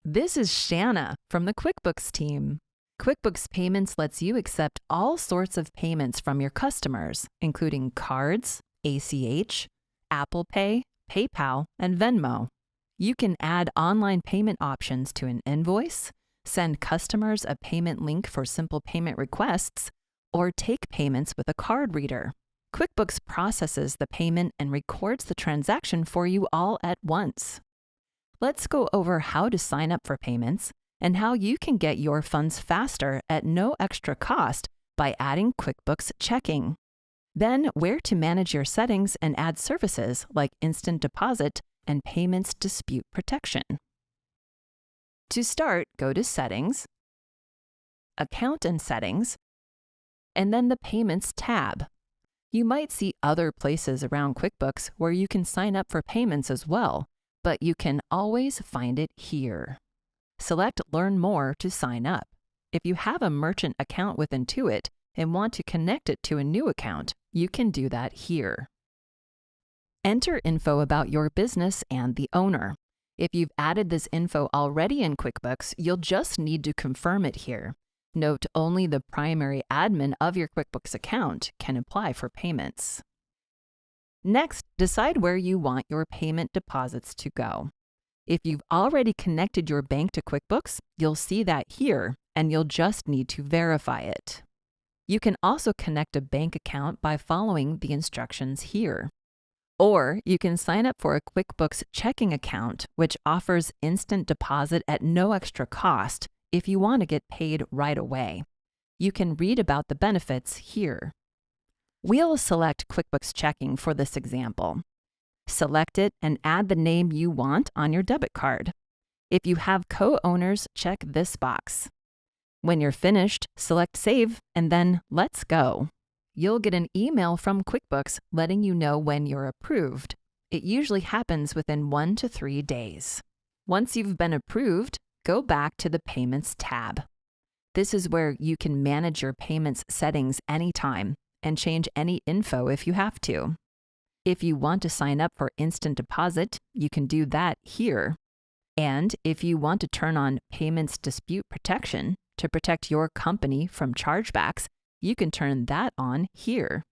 This is Shanna from the QuickBooks team. QuickBooks Payments lets you accept all sorts of payments from your customers, including cards, ACH, Apple Pay, PayPal, and Venmo. You can add online payment options to an invoice, send customers a payment link for simple payment requests, or take payments with a card reader. QuickBooks processes the payment and records the transaction for you all at once. Let's go over how to sign up for payments and how you can get your funds faster at no extra cost by adding QuickBooks Checking. Then, where to manage your settings and add services like instant deposit and payments dispute protection. To start, go to Settings, Account and Settings, and then the Payments tab. You might see other places around QuickBooks where you can sign up for payments as well, but you can always find it here. Select Learn More to sign up. If you have a merchant account with Intuit and want to connect it to a new account, you can do that here. Enter info about your business and the owner. If you've added this info already in QuickBooks, you'll just need to confirm it here. Note only the primary admin of your QuickBooks account can apply for payments. Next, decide where you want your payment deposits to go. If you've already connected your bank to QuickBooks, you'll see that here, and you'll just need to verify it. You can also connect a bank account by following the instructions here. Or you can sign up for a QuickBooks Checking account, which offers instant deposit at no extra cost if you want to get paid right away. You can read about the benefits here. We'll select QuickBooks Checking for this example. Select it and add the name you want on your debit card. If you have co-owners, check this box. When you're finished, select Save and then Let's Go. You'll get an email from QuickBooks letting you know when you're approved. It usually happens within 1 to 3 days. Once you've been approved, go back to the Payments tab. This is where you can manage your payments settings anytime and change any info if you have to. If you want to sign up for instant deposit, you can do that here. And if you want to turn on payments dispute protection to protect your company from chargebacks, you can turn that on here.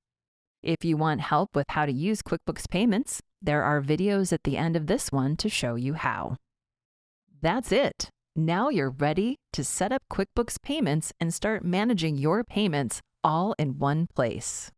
If you want help with how to use QuickBooks Payments, there are videos at the end of this one to show you how. That's it. Now you're ready to set up QuickBooks Payments and start managing your payments all in one place.